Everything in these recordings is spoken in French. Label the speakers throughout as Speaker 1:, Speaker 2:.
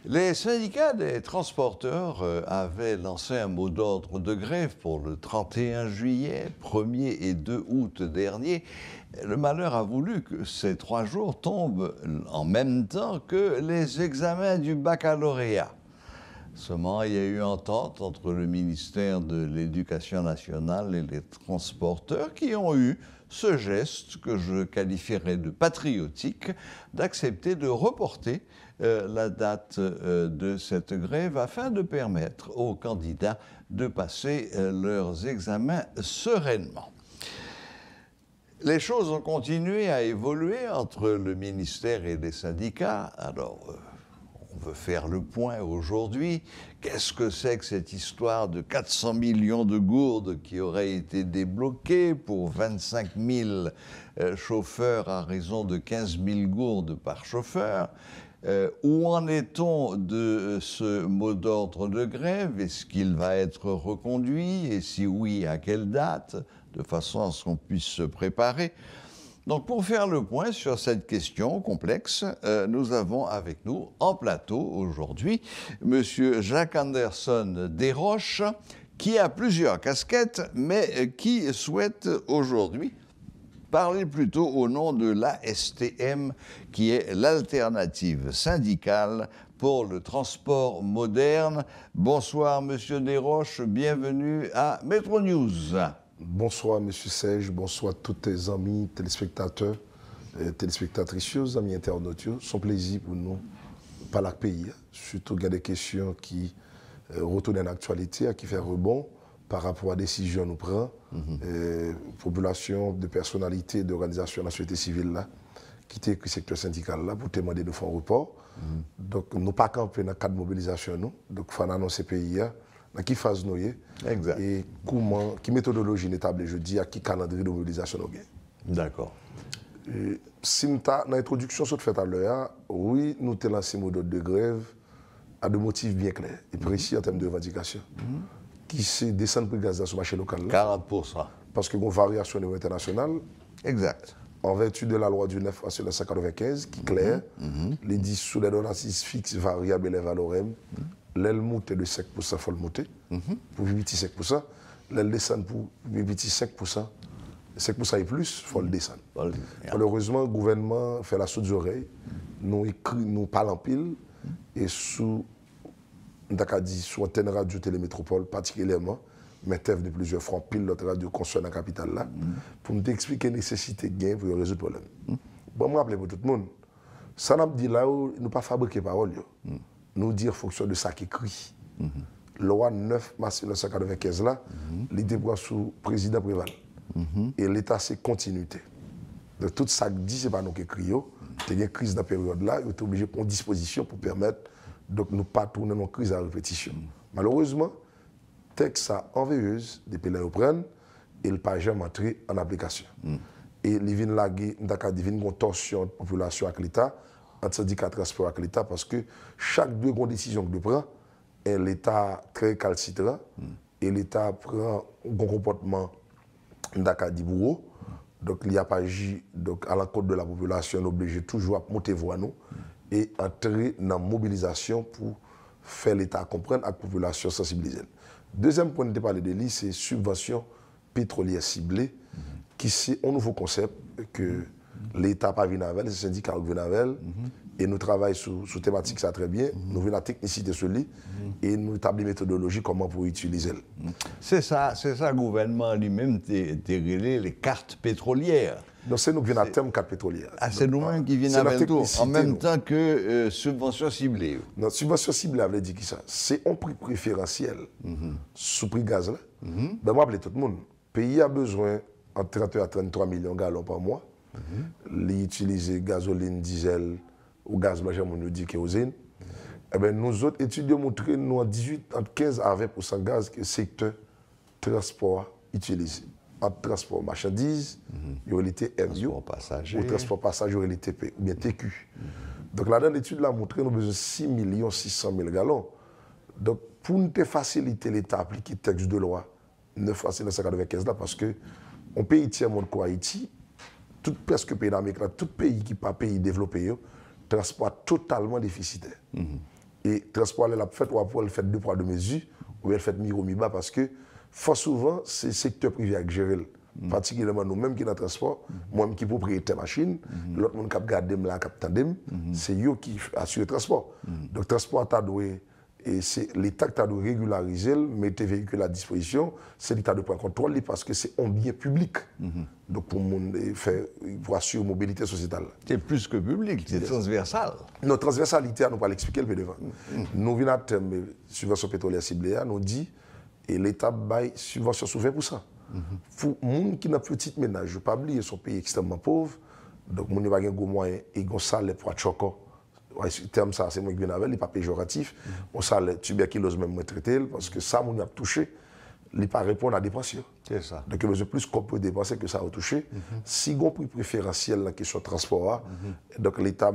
Speaker 1: Les syndicats des transporteurs avaient lancé un mot d'ordre de grève pour le 31 juillet, 1er et 2 août dernier. Le malheur a voulu que ces 3 jours tombent en même temps que les examens du baccalauréat. Seulement, il y a eu entente entre le ministère de l'Éducation nationale et les transporteurs qui ont eu ce geste que je qualifierais de patriotique, d'accepter de reporter la date de cette grève afin de permettre aux candidats de passer leurs examens sereinement. Les choses ont continué à évoluer entre le ministère et les syndicats. Alors, on veut faire le point aujourd'hui. Qu'est-ce que c'est que cette histoire de 400 millions de gourdes qui auraient été débloquées pour 25 000 chauffeurs à raison de 15 000 gourdes par chauffeur? Où en est-on de ce mot d'ordre de grève? Est-ce qu'il va être reconduit? Et si oui, à quelle date? De façon à ce qu'on puisse se préparer. Donc, pour faire le point sur cette question complexe, nous avons avec nous en plateau aujourd'hui M. Jacques Anderson Desroches, qui a plusieurs casquettes, mais qui souhaite aujourd'hui parler plutôt au nom de l'ASTM, qui est l'alternative syndicale pour le transport moderne. Bonsoir, M. Desroches, bienvenue à Metro News.
Speaker 2: Bonsoir, M. Serge, bonsoir tous tes amis téléspectateurs, téléspectatrices, amis internautes. C'est un plaisir pour nous parler de pays, surtout il y a des questions qui retournent à l'actualité, qui font rebond par rapport à la décision que nous prenons, population de personnalités, d'organisations de la société civile là, qui étaient le secteur syndical là pour demander de faire un report. Donc, nous ne pas camper dans le cadre de mobilisation, nous. Donc, il faut annoncer pays. Dans quelle phase nous sommes et comment, quelle méthodologie nous établit, je dis, à quel calendrier de mobilisation nous sommes.
Speaker 1: D'accord.
Speaker 2: Si nous avons dans l'introduction que fait à l'heure, oui, nous avons lancé un mot d'ordre de grève à des motifs bien clairs et précis en termes de revendication, qui c'est descendre le prix gaz sur le marché local.
Speaker 1: 40%.
Speaker 2: Parce qu'il y a une variation au niveau international.
Speaker 1: Exact.
Speaker 2: En vertu de la loi du 9 août 1995, qui est claire, les 10 sous les données fixes, variables et les valeurs M. L'aile monte de 5%, il faut le monter, pour 5%. L'aile descend pour 5%. 5% et plus, il faut le descendre. Malheureusement, le gouvernement fait la sourde des oreilles, nous parle en pile, et sous antenne radio télémétropole particulièrement, mais de plusieurs fois pile notre radio construite dans la capitale là, pour nous expliquer la nécessité de gain pour résoudre le problème. Bon, je rappelle pour tout le monde, ça n'a pas dit là où nous pas fabriquer parole. Nous dire fonction de ça qui écrit. Loi 9 mars 1995 là, l'idée pour sous président Préval. Et l'État c'est continuité. Donc tout ça dit c'est pas nous qui écrivons. Il y a une crise dans la période là, il est obligé de prendre disposition pour permettre donc nous pas tourner dans une crise à répétition. Malheureusement, texte ça enveilleuse depuis les reprennent et il pas jamais entré en application. Et les vins laguer d'accord divine une tension de population avec l'État. Entre syndicat transport avec l'État parce que chaque deux grandes décisions que nous prenons, l'État très calcitrant et l'État prend un comportement d'Acadie bourreau. Donc il n'y a pas agi à l'encontre de la population, obligé toujours à monter voix nous et entrer dans la mobilisation pour faire l'État comprendre à la population sensibiliser. Deuxième point de parler de lui, c'est subvention pétrolière ciblée, qui c'est un nouveau concept que l'État pas venu avec, les syndicats venu avec, et nous travaillons sur thématique ça très bien. Nous venons la technicité sur lui et nous établissons méthodologie comment pour utiliser.
Speaker 1: C'est ça, le gouvernement lui-même dérégler les cartes pétrolières.
Speaker 2: Donc c'est nous qui venons à terme carte pétrolière.
Speaker 1: Ah, c'est nous-mêmes qui venons avec tout, en même temps que subvention ciblée.
Speaker 2: Non, subvention ciblée, avait dit qui ça? C'est un prix préférentiel sous prix gaz là. Ben moi, tout le monde. Le pays a besoin entre 30 à 33 millions de gallons par mois. L'utiliser gasoline, diesel ou gaz blanc, on nous dit kérosène. Eh bien, nous autres étudiants montrent nous en 18, entre 15 à 20% de gaz que le secteur transport utilise. En transport marchandises, il y aurait l'été MU, ou transport passager, il y aurait l'été TP, ou bien TQ. Donc là-dedans, l'étude a montré que nous avons besoin de 6 600 000 gallons. Donc, pour nous faciliter l'État à appliquer le texte de loi 9 France 1995 là, parce que on pays tiers monde quoi Haïti, tout presque pays d'Amérique, tout pays qui n'est pas pays développé, transport totalement déficitaire. Et transport, elle a fait, ou elle fait 2 poids 2 mesures, ou elle fait mi-haut, parce que, fort souvent, c'est le secteur privé qui gère. Particulièrement nous-mêmes qui dans le transport, moi-même qui propriétaire machine, l'autre monde qui a gardé là, qui a tandem, c'est eux qui assurent le transport. Donc, le transport, et c'est l'État qui a de régulariser, mettre les véhicules à disposition, c'est l'État de prendre contrôle parce que c'est un bien public. Donc pour assurer la mobilité sociétale.
Speaker 1: C'est plus que public, c'est transversal.
Speaker 2: Notre transversalité, nous pas l'expliquer le peu devant. Nous venons à terme subvention pétrolière ciblée, nous dit et l'État baille subvention sous 20%. Pour les gens qui n'ont petit ménage, je ne pas oublier son pays extrêmement pauvre, donc les gens n'ont pas de moyens et un salaire pour choquer. Le terme ça, c'est moi qui viens avec, il n'est pas péjoratif. On sait la tuberculose même traité parce que ça, on a touché, il ne pas répondre à des pensions.
Speaker 1: C'est ça.
Speaker 2: Donc, il y a plus qu'on peut dépenser que ça a touché. Si on a un prix préférentiel dans la question de transport, donc l'État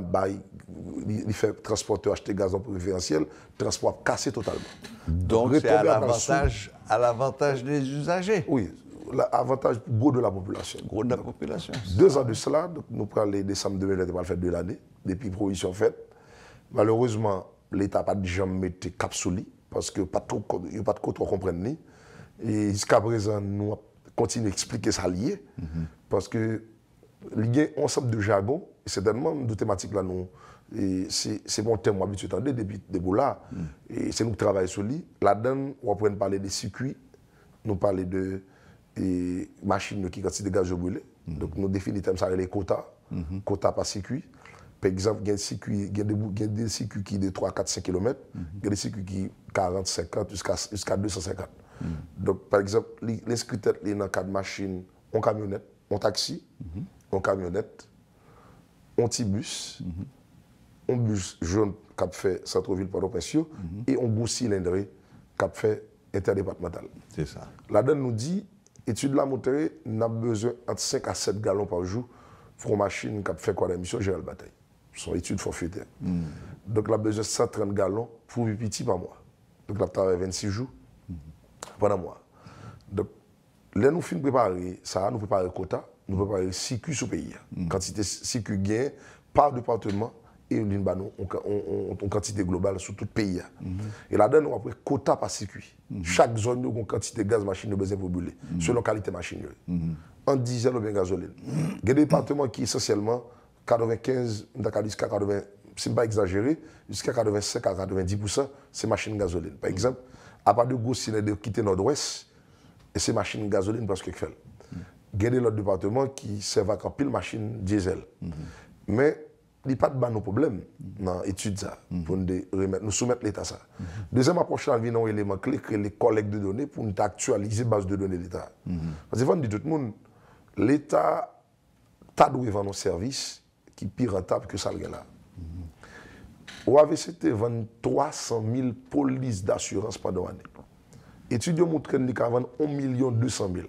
Speaker 2: il fait transporteur acheter gaz en préférentiel, transport cassé totalement.
Speaker 1: Donc c'est à l'avantage des usagers.
Speaker 2: Oui, l'avantage gros de la population.
Speaker 1: Gros de la population.
Speaker 2: 2 ans de cela, donc nous prenons les décembre 2020, on va le faire de l'année, depuis provision faite. Malheureusement, l'État n'a pas jamais mis cap sur lui, parce qu'il n'y a pas de quoi trop comprendre. Et jusqu'à présent, nous continuons à expliquer ça lié, parce que il y a un ensemble de jargon, et c'est tellement de thématiques là, c'est mon thème habituel depuis là, et c'est nous qui travaillons sur lui. Là-dedans, on va parler des circuits, nous parler de machines qui quantité de gaz brûlé. Donc nous définissons ça les quotas, quotas par circuit. Par exemple, il y a des circuits qui de 3, 4, 5 km, il y a des circuits qui 40, 50 jusqu'à 250. Donc par exemple, les scrutins dans 4 machines, en camionnette, en taxi, en camionnette, en petit bus, un bus jaune qui a fait centre-ville Port-au-Prince et un gros cylindré qui a fait interdépartemental.
Speaker 1: C'est ça.
Speaker 2: Là-dedans, nous dit, étude la montré, nous avons besoin de 5 à 7 gallons par jour pour une machine qui a fait quoi d'émission Général Bataille. Son étude forfaitaire. Donc, nous avons besoin de 130 gallons pour 8 petits par mois. Donc, nous avons travaillé 26 jours pendant un mois. Donc, là, nous finissons préparer ça, nous préparons le quota, nous préparons 6 culs sous pays. Quantité 6 culs gain par département et une quantité globale sur tout le pays. Et là-dedans, nous avons quota par circuit. Chaque zone a une quantité de gaz machine besoin pour brûler, selon la qualité machine. En diesel ou bien gasoline. Il y a des départements qui essentiellement 95, jusqu'à 80, c'est pas exagéré, jusqu'à 85 à 90%, c'est machine gasoline. Par exemple, à part de gros cylindres qui quittent nord-ouest, et c'est machine gasoline parce que fait. Il y a d'autres départements qui servent à pile machine diesel. Mais il n'y a pas de nos problèmes dans l'étude pour nous soumettre l'État ça. Deuxième approche, il y a un élément clé que les collectes de données pour nous actualiser la base de données de l'État. Parce que dit tout le monde, l'État a dû vendre un service qui est plus rentable que ça là. Au AVCT vend 300 000 polices d'assurance pendant l'année. L'étude montre qu'il y a 1 200 000.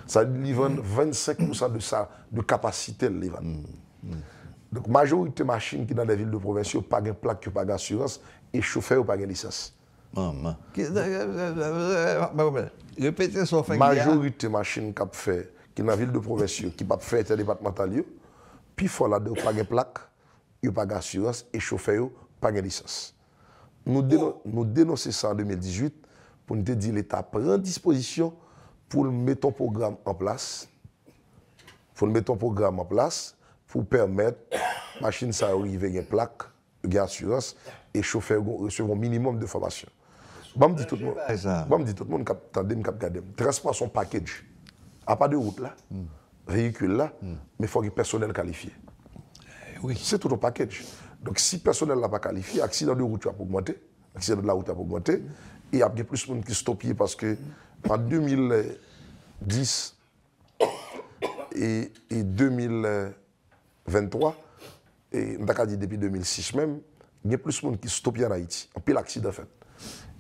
Speaker 2: Ça livre 25% de ça, de capacité. Donc, la majorité des machines qui sont dans les villes de province n'ont pas de plaque, pas d'assurance, et chauffeur n'ont pas de licence.
Speaker 1: Répétez son fait.
Speaker 2: La majorité des machines qui sont dans les villes de province, qui ne peuvent pas faire interdépartemental, puis il faut là, pas de plaque, pas d'assurance, et chauffeur n'ont pas de licence. Nous dénonçons ça en 2018 pour nous dire que l'État prend disposition pour mettre un programme en place. Pour permettre à la machine à arriver à une plaque, une assurance et chauffeur recevoir un minimum de formation. Je dis tout le monde qui transport son package. À pas de route là, véhicule là, mais il faut qu'il y ait personnel qualifié.
Speaker 1: Oui.
Speaker 2: C'est tout un package. Donc si le personnel n'est pas qualifié, l'accident de route va augmenter, l'accident de la route va augmenter, et il y a plus de monde qui stoppent parce que en 2010 et 2023, et on a dit depuis 2006 même, il y a plus de monde qui stoppent en Haïti, en pile l'accident fait.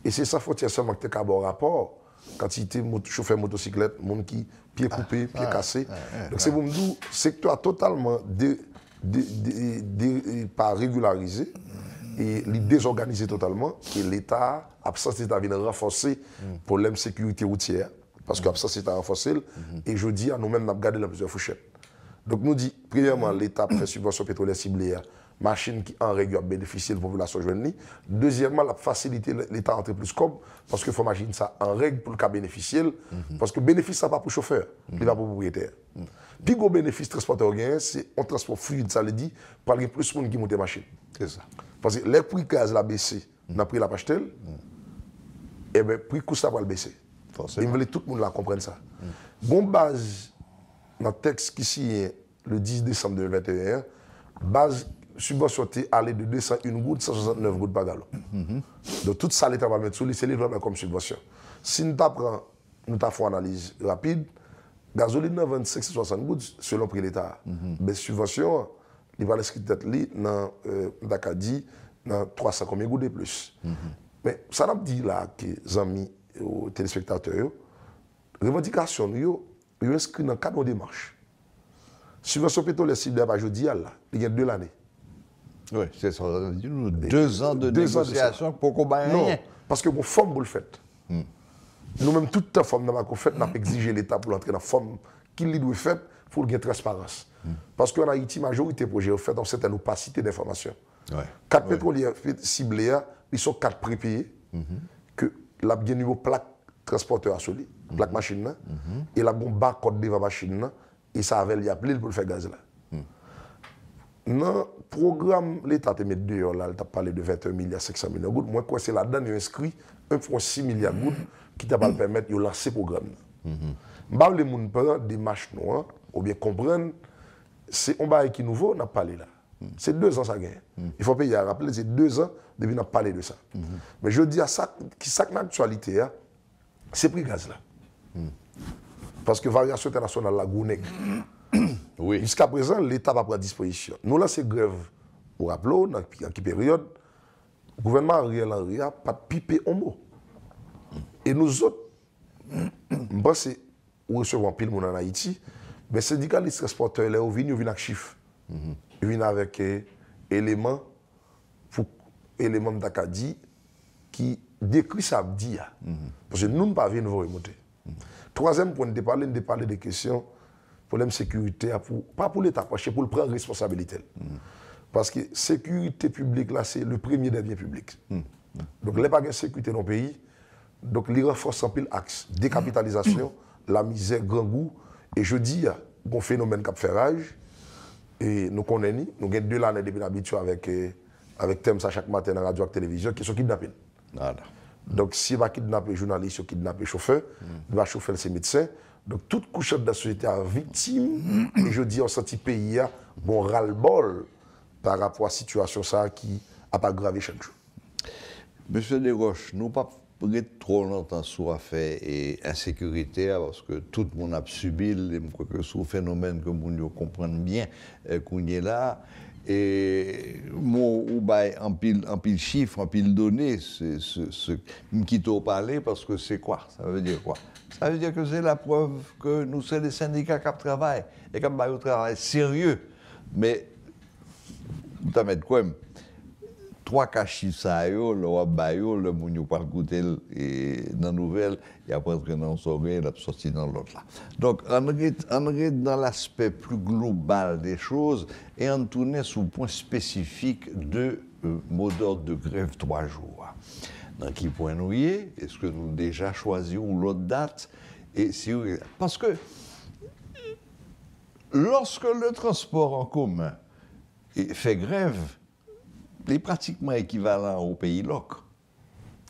Speaker 2: Et c'est ça, faut seulement que tu aies un bon rapport, quand il était chauffeur motocyclette, monde qui pied coupé, pied cassé. Donc c'est pour me dire, secteur totalement pas régularisé et désorganisé totalement, et l'État, absence d'État vient renforcer le problème de sécurité routière, parce que l'absence d'État renforcé, et je dis à nous-mêmes, nous avons gardé la plusieurs fourchettes. Donc nous dit, premièrement, l'État fait subvention pétrolière ciblée, machine qui en règle bénéficier de la population joindre. Deuxièmement, la facilité l'État à entrer plus comme parce que faut machine ça en règle pour le cas bénéficiaire parce que bénéfice ça pas pour chauffeur, il va pour propriétaire. Puis gros bénéfice transporteur gain, c'est un transport fluide, ça le dit, par les plus de monde qui monte machine.
Speaker 1: C'est ça.
Speaker 2: Parce que les prix gaz la baissé, n'a pris la pastel, et bien prix coût ça va le baisser.
Speaker 1: Forcément.
Speaker 2: Il voulait tout le monde la comprendre ça. Bon base dans le texte qui signé le 10 décembre 2021, base subvention allée de 201 gouttes, 169 gouttes par gallon. Donc tout ça, l'État va mettre sur lui, c'est livre comme subvention. Si nous t'apprend, nous t'avons une analyse rapide, gasoline 25-60 gouttes selon le prix de l'État. Mais subvention, il va l'inscrire tête dans Dakadi, dans 300 combien gouttes de plus. Mais ça n'a pas dit là que les amis aux téléspectateurs, revendication, ils inscrits dans 4 démarches. Subvention pétrolière ciblée à jeudi, il y a 2 années.
Speaker 1: Oui, c'est ça. 2 ans de négociation pour qu'on baille rien.
Speaker 2: Non, parce que bon, forme, vous le faites. Nous-mêmes, toute la forme qu'on fait, nous avons exigé l'État pour entrer dans la forme qu'il doit faire pour gagner transparence. Parce qu'en Haïti, la majorité des projets fait dans certaines opacités d'information. 4 pétroliers ciblés, ils sont 4 prépayés, que la bien niveau plaque transporteur à solide, plaque machine, et la bombe barcode devant machine, et ça avait l'appelé pour le faire gaz là. Dans le programme, l'État a mis 2 ans, là, il a parlé de 21 milliards 500 millions de gouttes. Moi, quoi, c'est là-dedans, il a inscrit 1,6 milliard de gouttes qui t'a permettre de lancer le programme. Les gens prennent des marches noires, ou bien comprendre, c'est un bail qui est nouveau, on a parlé là. C'est 2 ans ça gagne. Il faut payer à rappeler, c'est 2 ans depuis qu'on a parlé de ça. Mais je dis à ça, qui ça l'actualité, c'est prix gaz là. Parce que variation internationale, la Gouneg.
Speaker 1: Oui.
Speaker 2: Jusqu'à présent, l'État va prendre disposition. Nous, là, c'est grève. Pour rappeler, dans quelle période, le gouvernement Ariel Henry n'a pas de piper un mot. Et nous autres, je pense que nous recevons pile monde en Haïti, mais les syndicalistes transporteurs, ils viennent avec chiffres. Ils viennent avec éléments d'Akadi qui décrit ça dit. Parce que nous ne pas venir remonter. Troisième point, de parler des questions, problème de sécurité, pas pour l'État, pour le prendre responsabilité. Parce que sécurité publique, là, c'est le premier des biens publics. Donc, il n'y a pas de sécurité dans le pays. Donc, il renforce un pile axe. Décapitalisation, la misère, grand goût. Et je dis, il y a un phénomène de ferrage. Et nous connaissons, nous avons 2 années depuis l'habitude avec thème ça chaque matin dans la radio et la télévision, qui sont kidnappés. Voilà. Donc, s'il va kidnapper les journalistes, il kidnapper les chauffeurs, il va chauffer ses médecins. Donc, toute couche de la société est victime. Et je dis, on senti pays a bon ras-le-bol par rapport à la situation ça qui n'a pas aggravé chaque jour.
Speaker 1: Monsieur Desroches, nous pas trop longtemps sur affaire et insécurité parce que tout le monde a subi ce phénomène que nous comprenons bien qu'on est là. Et moi, en pile chiffre, en pile données, c'est ce qui t'a parlé parce que c'est quoi? Ça veut dire quoi? Ça veut dire que c'est la preuve que nous sommes les syndicats qui travaillent et qui ont un travail sérieux. Mais, tu as mis quoi? 3 cachis ça, le wabayo, le mounio par goûter dans la nouvelle, et après entrer dans le soirée, il a sorti dans l'autre là. Donc, on est dans l'aspect plus global des choses et on tourne sur le point spécifique de mot d'ordre de grève 3 jours. Dans quel point nous y est? Est-ce que nous déjà choisissons l'autre date? Et si, parce que lorsque le transport en commun fait grève, il est pratiquement équivalent au pays loc.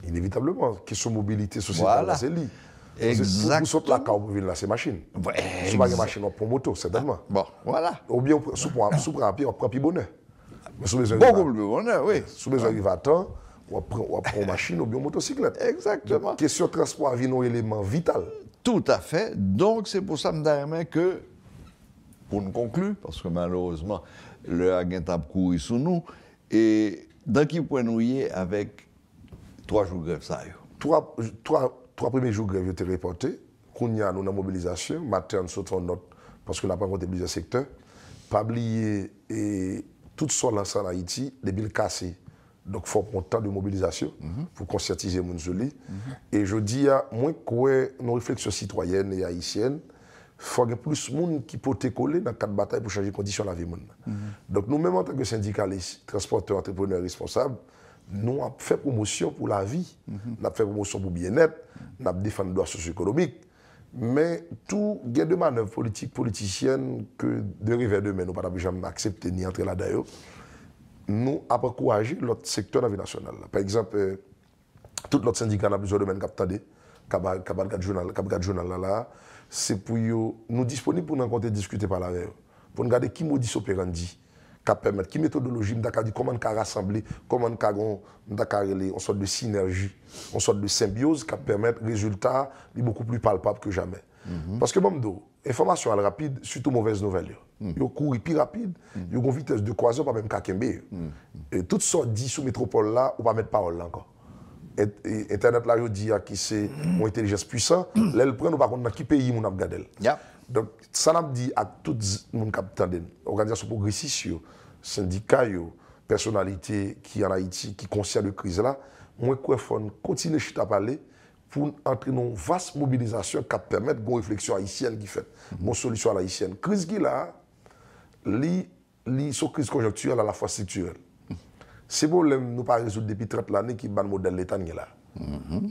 Speaker 2: Inévitablement, question de mobilité sociale, c'est lié.
Speaker 1: Exactement.
Speaker 2: Vous sautez la car pour venir là, c'est machine. Si vous avez une machine, on prend moto, certainement.
Speaker 1: Bon, voilà.
Speaker 2: Ou bien, si vous prenez un pied, on prend un pied bonheur.
Speaker 1: Beaucoup plus bonheur, oui.
Speaker 2: Si vous arrivez à temps, on prend une machine ou bien une motocyclette.
Speaker 1: Exactement.
Speaker 2: Donc, question de transport est un élément vital.
Speaker 1: Tout à fait. Donc, c'est pour ça que, pour nous conclure, parce que malheureusement, le agent a couru sous nous, et dans quel point nous y est avec 3 jours de grève ça?
Speaker 2: 3 premiers jours de grève ont été reportés. Nous avons une mobilisation. Matin, nous sautons note parce que nous avons rencontré plusieurs secteurs. Pas oublier, tout ce lancé en Haïti, les billes cassées. Donc, il faut prendre temps de mobilisation pour conscientiser les gens. Et je dis à moins que nos réflexions citoyennes et haïtiennes faut qu'il y ait plus de monde qui peut te coller dans le cadre de bataille pour changer les conditions de la vie. Donc nous-mêmes, en tant que syndicalistes, transporteurs, entrepreneurs responsables, nous avons fait promotion pour la vie, nous avons fait promotion pour le bien-être, nous avons défendu les droits socio-économiques. Mais tout, il y a des manœuvres politiques, politiciennes que de rêver demain, nous ne pouvons jamais accepter ni entrer là-dedans. Nous avons encouragé l'autre secteur de la vie nationale. Par exemple, tout l'autre syndicat dans plusieurs domaines qui journal là, c'est pour nous disponibles pour nous rencontrer, discuter par là, pour nous regarder qui modus operandi, qui permettre, qui méthodologie, comment on peut rassembler, comment on peut créer une sorte de synergie, une sorte de symbiose qui permet résultat beaucoup plus palpable que jamais. Parce que même information rapide, surtout mauvaise nouvelle. Il court plus rapide, il y a une vitesse de croisière, pas même Kakembe. Et tout ça dit sous métropole là, on va mettre parole là encore. Internet là, je dis qui c'est une intelligence puissante, là, elle prend, nous par contre, dans quel pays on a regardé. Donc, ça n'a dit à tout le monde qui attendent, organisation progressiste, syndicats, personnalités qui en Haïti, qui conscient de crise là, moi, il faut continuer à parler pour entrer dans une vaste mobilisation qui permet une réflexion haïtienne qui fait, une solution haïtienne. Crise qui là, c'est une crise conjoncturelle à la fois structurelle. C'est problème nous pas résoudre depuis 30 l'année qui est le modèle de l'État là.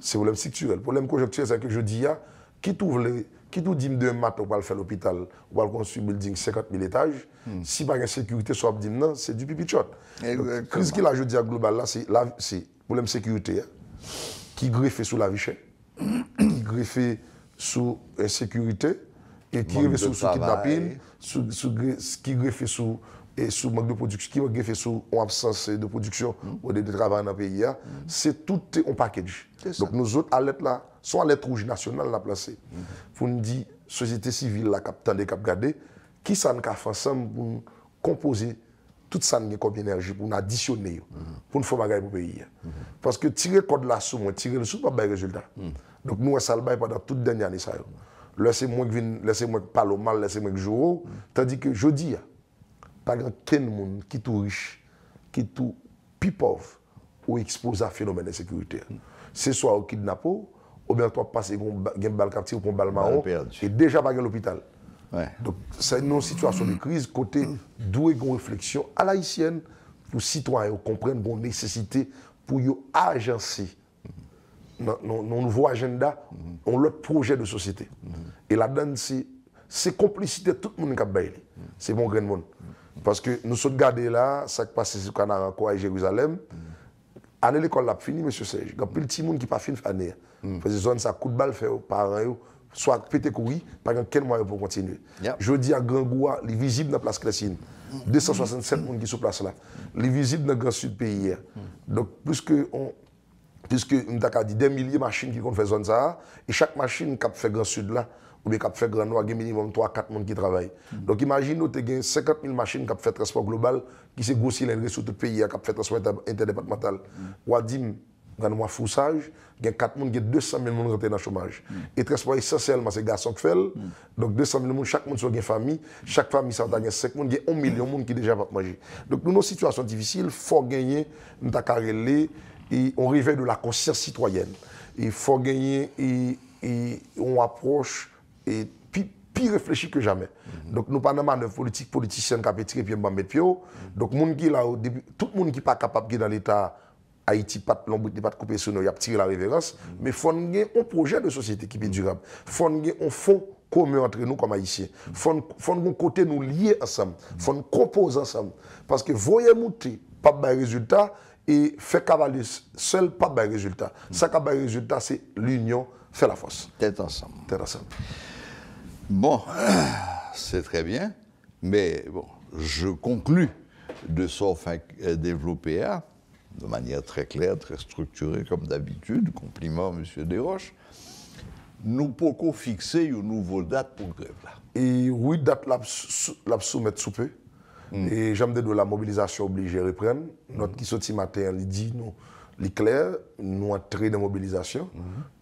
Speaker 2: C'est problème structurel. Le problème conjoncturel, c'est que je dis, qui tout dit demain matin, on va faire l'hôpital, on va construire un building 50 000 étages, si pas de sécurité, soit dit non, c'est du pipi de shot. La crise qui là, je dis, global, là, c'est le problème de sécurité qui greffe sous la vie chère, qui greffe sous l'insécurité, et qui greffe sous kidnapping, qui greffe sous manque de production, qui greffe sous absence de production ou de travail dans le pays. C'est tout un package. Donc nous autres, alerte là, sont alerte rouge nationale la placée. Pour nous dire, société civile, la capitale des cap gardés, qui ça nous fait ensemble pour composer tout ça comme énergie, pour nous additionner, pour nous faire bagaille pour le pays. Parce que tirer le code là sous, tirer le sous, pas de résultat. Donc nous, ça le bail pendant toute dernière année. Laissez-moi parler mal, laissez-moi jouer. Tandis que je dis, pas grand monde qui est tout riche, qui est tout plus pauvre, ou exposé à phénomène de sécurité. C'est soit au kidnappé, ou bien toi passer un balle captive ou un balle marron, et déjà pas à l'hôpital. Donc c'est une situation de crise, côté d'où une réflexion à l'haïtienne, pour les citoyens comprendre la nécessité pour agencer nos nouveau agenda, notre projet de société. Et là-dedans, c'est complicité, tout le monde qui a baillé. C'est bon grain de monde. Parce que nous sommes gardés là, ça qui passe sur Canara à Jérusalem. Année l'école a fini, monsieur Serge. Il y a plus de petits monde qui pas fini l'année. Parce que zone ça coup de balle fait aux parents, soit pété courir, par exemple quel moyen pour continuer. Je dis à Grand-Goua, les visibles dans la place Clessine. 267 personnes qui sont place là. Les visibles dans le Grand Sud pays. Donc puisque nous avons dit des milliers de machines qui ont fait zone ça, et chaque machine qui a fait Grand Sud là, ou bien qui a fait Grand Nord, il y a minimum 3-4 personnes qui travaillent. Donc imagine, nous avons 50 000 machines qui ont fait transport global, qui sont gros cylindres sur tout le pays, qui ont fait transport interdépartemental. Ou à dire, dans le foussage, il y a 4 personnes qui ont 200 000 personnes rentrées dans le chômage. Et transport essentiellement, c'est les garçons qui font. Donc 200 000 personnes, chaque monde sur une famille, chaque famille, ça a 5 personnes, il y a 1 million de personnes qui déjà pas manger. Donc nous, dans une situation difficile, il faut gagner, nous avons et on réveille de la conscience citoyenne. Il faut gagner et on approche et puis réfléchir que jamais. Donc nous pas dans manœuvre politique politicienne qui a tiré puis mettre pied. Donc monde qui là au début, tout le monde qui pas capable qui dans l'état Haïti pas l'ombre pas couper sur nous, il a tiré la révérence, mais faut gagner un projet de société qui est durable. Faut gagner un fond commun entre nous comme haïtiens. Faut un côté nous lier ensemble, faut nous composer ensemble parce que voyez monter pas de résultat. Et faire cavaler seul, pas de résultat. Ça qui a résultat, c'est l'union fait la force.
Speaker 1: Tête ensemble.
Speaker 2: Tête ensemble.
Speaker 1: Bon, c'est très bien, mais bon, je conclus de ce développé de manière très claire, très structurée, comme d'habitude. Compliment, M. Desroches. Nous pouvons fixer une nouvelle date pour grève là.
Speaker 2: Et oui, date la soumettre sous peu. Et j'aime de la mobilisation obligée reprendre. Notre qui sorti matin, il dit nous, l'éclair, nous entrons dans la mobilisation.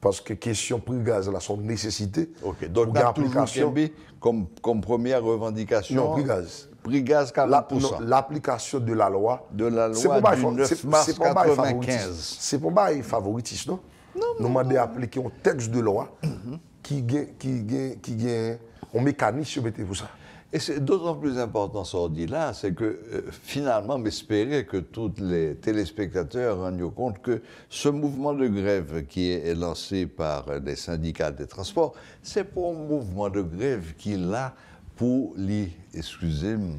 Speaker 2: Parce que question prix gaz, là, son nécessité.
Speaker 1: Ok, donc l'application comme première revendication.
Speaker 2: Non, prix gaz.
Speaker 1: Prix gaz 40%.
Speaker 2: L'application de la loi.
Speaker 1: De la loi du 9 mars 1995.
Speaker 2: C'est pour moi un favoritisme, non? Nous demandons d'appliquer un texte de loi qui un mécanisme mettait pour ça.
Speaker 1: Et c'est d'autant plus important, ce qu'on dit là, c'est que finalement, m'espérer que tous les téléspectateurs rendent compte que ce mouvement de grève qui est lancé par les syndicats des transports, c'est pour un mouvement de grève qui est là pour, excusez-moi,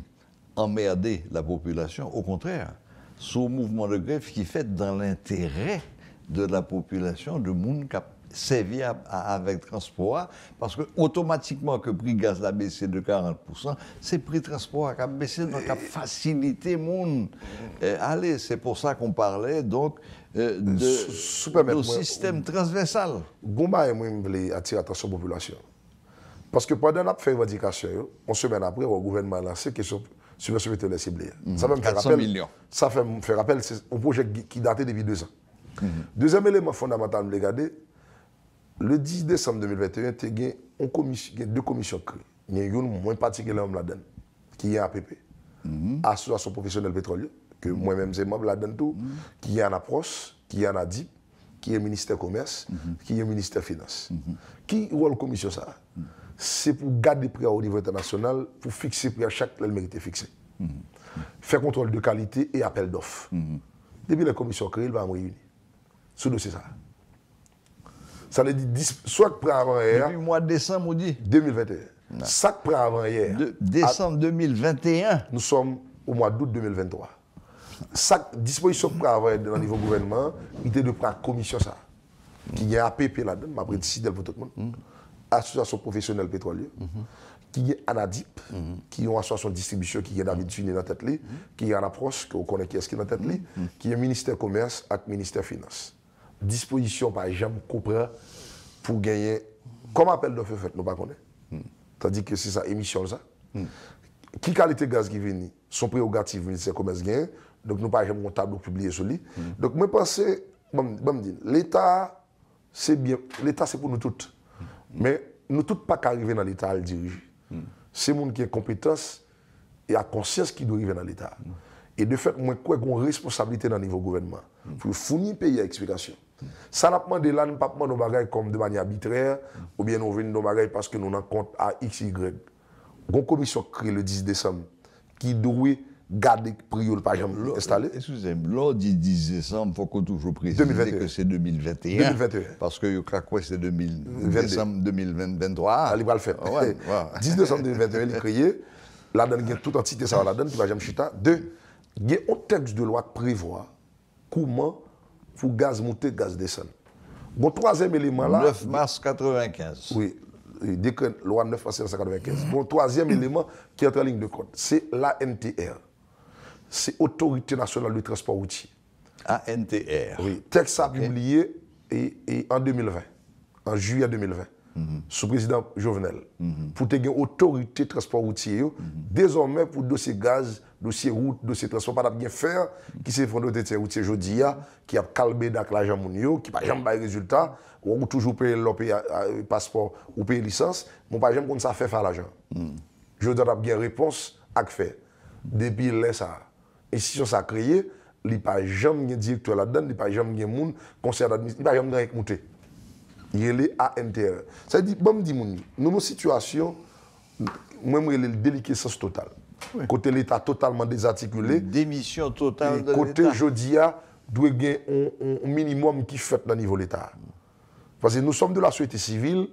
Speaker 1: emmerder la population. Au contraire, c'est un mouvement de grève qui est fait dans l'intérêt de la population, du monde qui a servi avec transport, parce que automatiquement que le prix gaz a baissé de 40%, c'est le prix transport qui a baissé, donc a facilité le monde. Allez, c'est pour ça qu'on parlait donc de système transversal.
Speaker 2: Gomba et moi, je voulais attirer l'attention de la population. Parce que pendant qu'on fait une revendication, on semaine après, le gouvernement a lancé la subvention pétrolière ciblée. Ça me fait
Speaker 1: 400
Speaker 2: rappel,
Speaker 1: millions.
Speaker 2: Ça me fait rappel, c'est un projet qui datait depuis 2 ans. Deuxième élément fondamental, regarder, le 10 décembre 2021, il y a 2 commissions créées. Il y a une moins particulièrement là-dedans, qui est APP, Association professionnelle pétrolière, que moi-même j'ai membre là-dedans tout, qui est en approche, qui est en ADIP, qui est ministère commerce, qui est ministère finance. Qui rôle commission ça? C'est pour garder prix au niveau international, pour fixer prix à chaque le mérite fixé. Faire contrôle de qualité et appel d'offres. Depuis la commission créée, il va me réunir. Sous dossier ça. Ça veut dire, soit prêt avant hier.
Speaker 1: Depuis le mois de décembre, on dit
Speaker 2: 2021. Ça prêt avant hier.
Speaker 1: Décembre 2021.
Speaker 2: Nous sommes au mois d'août 2023. Ça disposition prêt avant hier dans le niveau gouvernement, il était de prendre la commission ça. Qui est APP là-dedans, m'a pris décidé pour tout le monde. Association professionnelle pétrolière. Qui est ANADIP, qui est une association de distribution qui est David Fini dans la tête, qui est en approche, que vous connaissez qui est dans la tête, qui est ministère commerce et ministère finance. Disposition par exemple comprend pour gagner comme appel d'offres fait nous pas connaît tandis que c'est ça émission ça qui qualité gaz qui vient son prérogative ministère commerce gagne donc nous pas jamais un tableau publié sur lui donc moi penser bon dire l'état c'est bien l'état c'est pour nous toutes mais nous toutes pas qu'arriver dans l'état à le diriger c'est monde qui a compétence et a conscience qui doit arriver dans l'état et de fait moi quoi qu'on responsabilité dans le niveau gouvernement pour fournir pays à explication. Ça n'a pas demandé là, nous ne pas demander nos bagages comme de manière arbitraire, ou bien nous venons nos bagages parce que nous avons compte à X, Y. Une commission créée le 10 décembre qui doit garder le prix par exemple installé.
Speaker 1: Excusez-moi, lors du 10 décembre, il faut qu'on toujours précise que c'est 2021. 2021. Parce que c'est décembre 2023.
Speaker 2: Il va le faire. 10 décembre 2021, il est créé. Là-dedans, il y a toute entité ça là-dedans qui va jamais chuter. 2, il y a un texte de loi qui prévoit comment pour gaz monter, gaz descendre. Bon, troisième élément là.
Speaker 1: 9 mars 1995.
Speaker 2: Oui, décret loi 9 mars 1995. Bon, troisième élément qui est en ligne de compte, c'est l'ANTR. C'est Autorité nationale du transport routier.
Speaker 1: ANTR.
Speaker 2: Oui, texte a publié en 2020, en juillet 2020. Sous président Jovenel, pour te gagner autorité transport routier, désormais pour dossier gaz, dossier route, dossier transport, pas bien faire, qui s'est fondé au routier aujourd'hui, qui a calmé avec l'argent mounio, qui n'a pas jamais de résultat, ou toujours payer le passeport ou payer licence, mais pas jamais comme ça fait faire l'argent. Je dois bien réponse à faire. Depuis là, ça, institution ça a créé, il n'y a pas jamais de directeur là-dedans, il n'y a pas jamais de monde, conseil d'administration, il n'y a pas jamais de monter. Il est à l'intérieur. Ça dit, bon, dis-moi, nous, nos situations, moi, je le déliquescence totale. Oui. Côté l'État totalement désarticulé.
Speaker 1: Démission totale de l'État.
Speaker 2: Côté Jodia, doit y avoir un minimum qui fait dans le niveau de l'État. Parce que nous sommes de la société civile,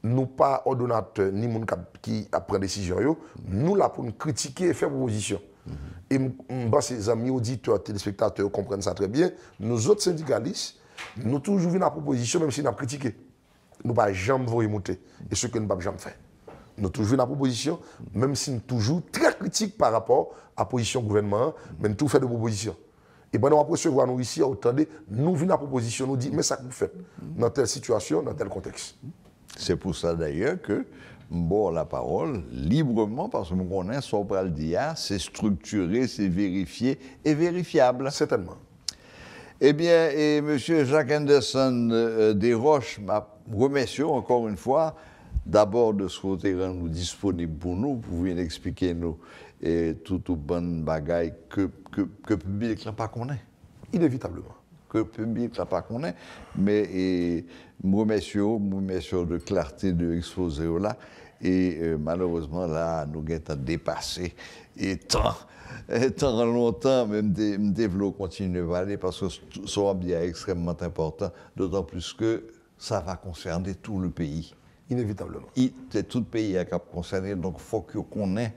Speaker 2: nous pas ordonnateurs ni monde qui prend décision. Nous là pour nous critiquer et faire proposition. Et mes amis auditeurs, téléspectateurs comprennent ça très bien. Nous autres syndicalistes, nous toujours venons à proposition, même si nous avons critiqué. Nous ne pouvons jamais vous monter. Et ce que nous ne pouvons jamais faire. Nous toujours venons à proposition, même si nous sommes toujours très critiques par rapport à la position du gouvernement, mais nous toujours fait de propositions. Et bien, nous allons recevoir nous ici, nous venons à proposition, nous disons, mais ça que vous faites, dans telle situation, dans tel contexte.
Speaker 1: C'est pour ça d'ailleurs que bon la parole librement, parce que nous connaissons ce qu'on dit, c'est structuré, c'est vérifié et vérifiable.
Speaker 2: Certainement.
Speaker 1: Eh bien, et M. Jacques Henderson Desroches m'a remercié encore une fois, d'abord de ce côté nous disponible pour nous venir expliquer nous tout bonne bagaille que le public n'a pas connaît.
Speaker 2: Inévitablement.
Speaker 1: Que le public n'a pas connaît, mais je remercie de clarté de l'exposé là. Et malheureusement, là, nous avons dépassé. Et tant longtemps, même des développements continuent à aller parce que ce est extrêmement important, d'autant plus que ça va concerner tout le pays.
Speaker 2: Inévitablement.
Speaker 1: C'est tout le pays qui est concerné, donc il faut qu'on ait,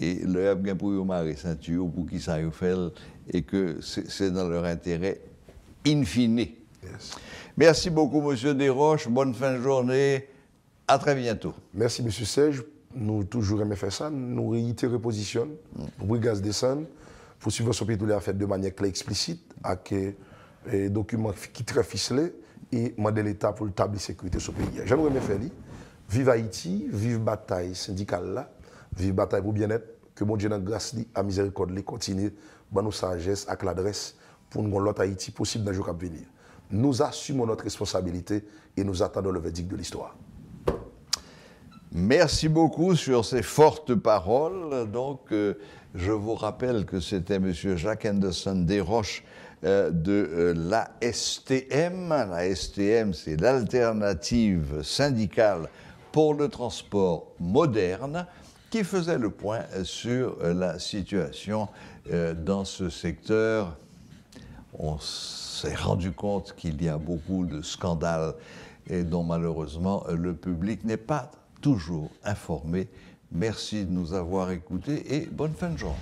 Speaker 1: et le bien pour eux marrer ceinture, pour qu'ils ça fait, et que c'est dans leur intérêt in fine.
Speaker 2: Yes.
Speaker 1: Merci beaucoup, M. Desroches. Bonne fin de journée. À très bientôt.
Speaker 2: Merci, M. Serge. Nous toujours aimé faire ça. Nous réitérer position pour que gaz descende, pour suivre ce pays de de manière claire, explicite, avec des documents qui sont très ficelés et demander l'État pour établir la sécurité sur le pays. J'aimerais me faire vive Haïti, vive bataille syndicale là, vive bataille pour bien-être, que mon Dieu dans grâce à miséricorde continue, dans nos sagesse, avec l'adresse pour nous l'autre Haïti possible dans le jour à venir. Nous assumons notre responsabilité et nous attendons le verdict de l'histoire.
Speaker 1: Merci beaucoup sur ces fortes paroles. Donc, je vous rappelle que c'était M. Jacques Anderson Desroches de l'ASTM. L'ASTM, c'est l'alternative syndicale pour le transport moderne, qui faisait le point sur la situation dans ce secteur. On s'est rendu compte qu'il y a beaucoup de scandales et dont malheureusement le public n'est pas toujours informé. Merci de nous avoir écoutés et bonne fin de journée.